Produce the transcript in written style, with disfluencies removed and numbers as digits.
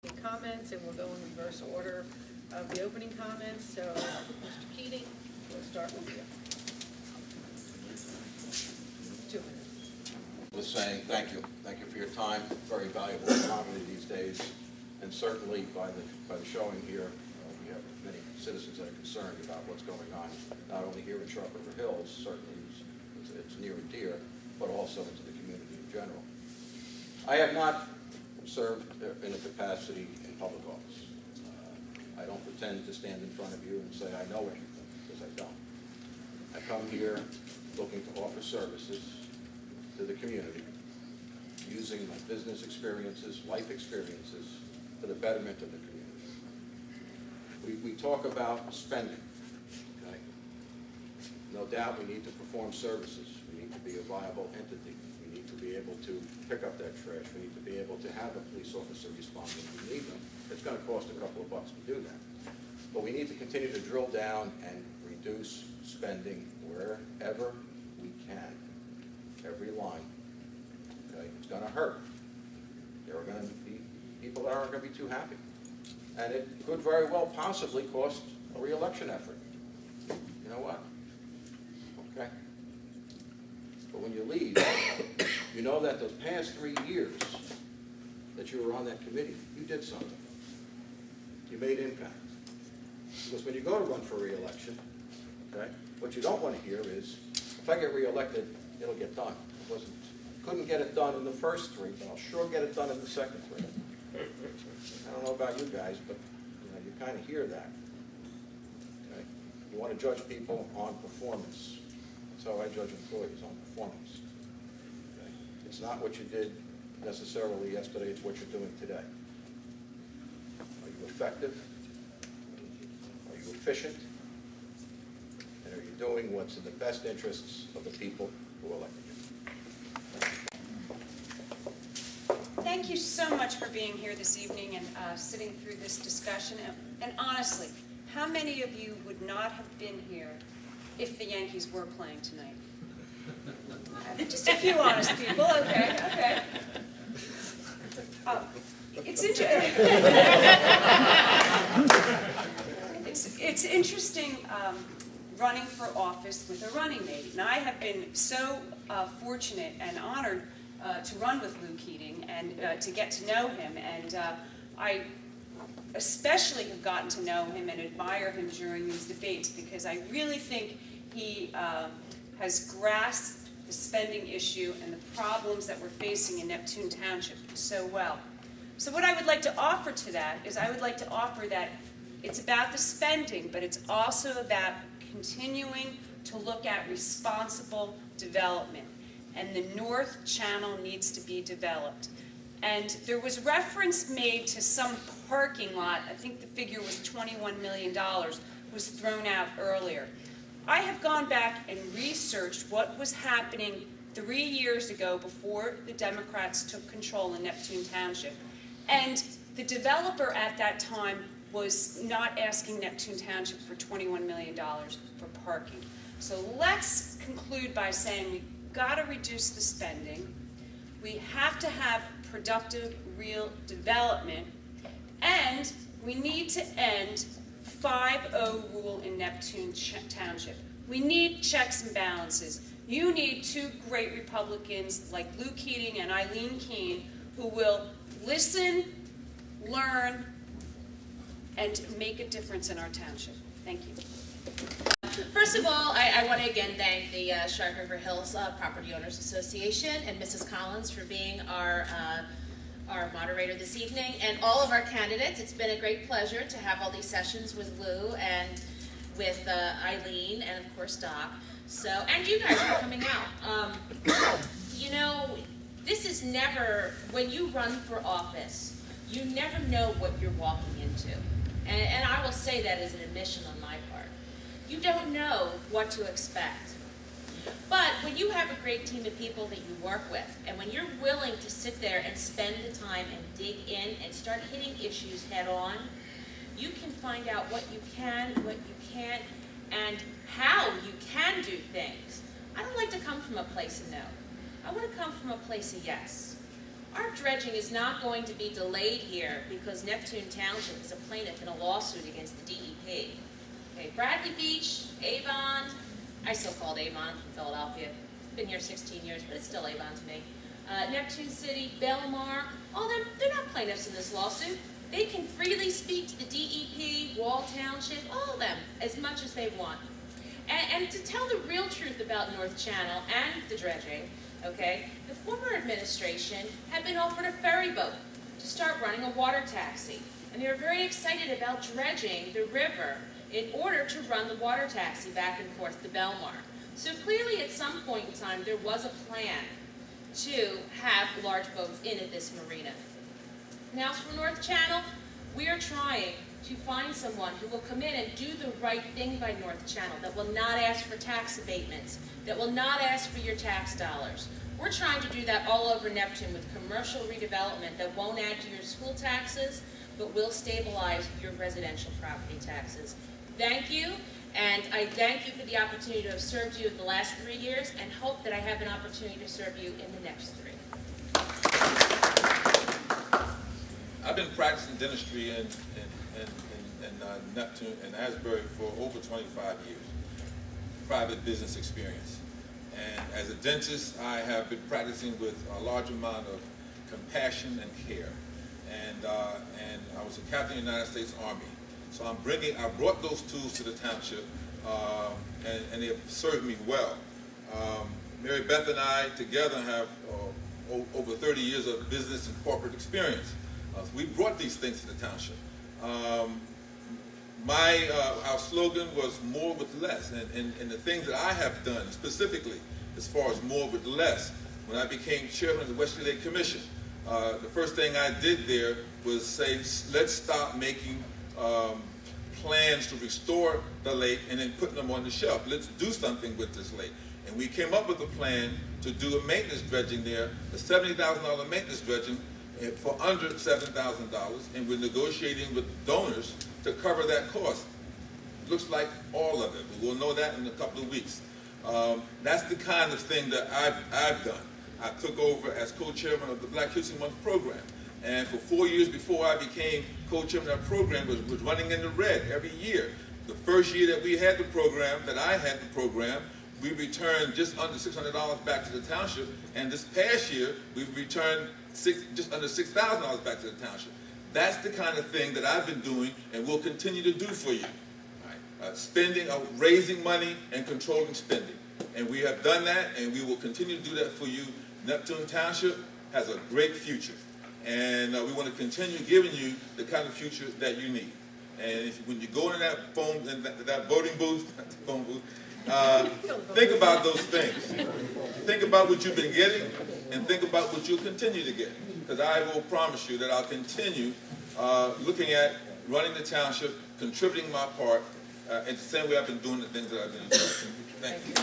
comments, and we'll go in reverse order of the opening comments. So, Mr. Keating, we'll start with you. 2 minutes. Was saying thank you for your time. Very valuable commodity these days, and certainly by the showing here, we have many citizens that are concerned about what's going on, not only here in Sharp River Hills, certainly it's near and dear, but also into the community in general. I have not served in a capacity in public office. I don't pretend to stand in front of you and say I know everything, because I don't. I come here looking to offer services to the community, using my business experiences, life experiences, for the betterment of the community. We talk about spending, okay? No doubt we need to perform services. We need to be a viable entity. We need to be able to pick up that trash. We need to be able to have a police officer respond when we need them. It's going to cost a couple of bucks to do that. But we need to continue to drill down and reduce spending wherever we can. Every line. Okay? It's going to hurt. There are going to be people that aren't going to be too happy. And it could very well possibly cost a re-election effort. You know what? Okay. But when you leave, you know that those past 3 years that you were on that committee, you did something. You made impact. Because when you go to run for re-election, okay, what you don't want to hear is, if I get re-elected, it'll get done. Couldn't get it done in the first 3, but I'll sure get it done in the second 3. I don't know about you guys, but you kind of hear that. Okay? You want to judge people on performance. That's how I judge employees, on performance. Okay? It's not what you did necessarily yesterday, it's what you're doing today. Are you effective? Are you efficient? And are you doing what's in the best interests of the people who elected you? Thank you so much for being here this evening and sitting through this discussion. And honestly, how many of you would not have been here if the Yankees were playing tonight? Just a few honest people. Okay. It's interesting running for office with a running mate. And I have been so fortunate and honored to run with Lou Keating and to get to know him. And I especially have gotten to know him and admire him during these debates, because I really think he has grasped the spending issue and the problems that we're facing in Neptune Township so well. So what I would like to offer to that is I would like to offer that it's about the spending, but it's also about continuing to look at responsible development. And the North Channel needs to be developed. And there was reference made to some parking lot, I think the figure was $21 million, was thrown out earlier. I have gone back and researched what was happening 3 years ago before the Democrats took control in Neptune Township. And the developer at that time was not asking Neptune Township for $21 million for parking. So let's conclude by saying we've got to reduce the spending. We have to have productive, real development. And we need to end 5-0 rule in Neptune Township. We need checks and balances. You need 2 great Republicans like Lou Keating and Eileen Keene who will listen, learn, and make a difference in our township. Thank you. First of all, I want to again thank the Sharp River Hills Property Owners Association and Mrs. Collins for being our moderator this evening, and all of our candidates. It's been a great pleasure to have all these sessions with Lou and with Eileen and of course Doc. So, and you guys for coming out. You know, this is never, when you run for office, you never know what you're walking into. And I will say that as an admission on my part. You don't know what to expect. But when you have a great team of people that you work with, and when you're willing to sit there and spend the time and dig in and start hitting issues head on, you can find out what you can, what you can't, and how you can do things. I don't like to come from a place of no. I want to come from a place of yes. Our dredging is not going to be delayed here because Neptune Township is a plaintiff in a lawsuit against the DEP. Okay, Bradley Beach, Avon, I still call it Avon from Philadelphia. Been here 16 years, but it's still Avon to me. Neptune City, Belmar, all them, they're not plaintiffs in this lawsuit. They can freely speak to the DEP, Wall Township, all of them, as much as they want. And to tell the real truth about North Channel and the dredging, okay, the former administration had been offered a ferry boat to start running a water taxi. And they were very excited about dredging the river in order to run the water taxi back and forth to Belmar. So clearly at some point in time there was a plan to have large boats in at this marina. Now for North Channel, we are trying to find someone who will come in and do the right thing by North Channel, that will not ask for tax abatements, that will not ask for your tax dollars. We're trying to do that all over Neptune with commercial redevelopment that won't add to your school taxes, but will stabilize your residential property taxes. Thank you, and I thank you for the opportunity to have served you in the last 3 years, and hope that I have an opportunity to serve you in the next 3. I've been practicing dentistry in Neptune and Asbury for over 25 years, private business experience. And as a dentist, I have been practicing with a large amount of compassion and care. And I was a captain in the United States Army. So I brought those tools to the township, and they have served me well. Mary Beth and I together have over 30 years of business and corporate experience. So we brought these things to the township. Our slogan was more with less, and the things that I have done specifically as far as more with less, when I became chairman of the Western Lake Commission, the first thing I did there was say, let's stop making plans to restore the lake and then putting them on the shelf. Let's do something with this lake. And we came up with a plan to do a maintenance dredging there, a $70,000 maintenance dredging for under $7,000, and we're negotiating with donors to cover that cost. Looks like all of it, but we'll know that in a couple of weeks. That's the kind of thing that I've done. I took over as co-chairman of the Black History Month program, and for 4 years before I became co-chairman of that program was running in the red every year. The first year that we had the program, that I had the program, we returned just under $600 back to the township, and this past year we've returned just under $6,000 back to the township. That's the kind of thing that I've been doing and will continue to do for you. Spending, raising money and controlling spending. And we have done that, and we will continue to do that for you. Neptune Township has a great future, and we want to continue giving you the kind of future that you need. And when you go into that voting booth, think about those things. Think about what you've been getting, and think about what you'll continue to get. Because I will promise you that I'll continue looking at running the township, contributing my part, in the same way I've been doing the things that I've been doing. Thank you.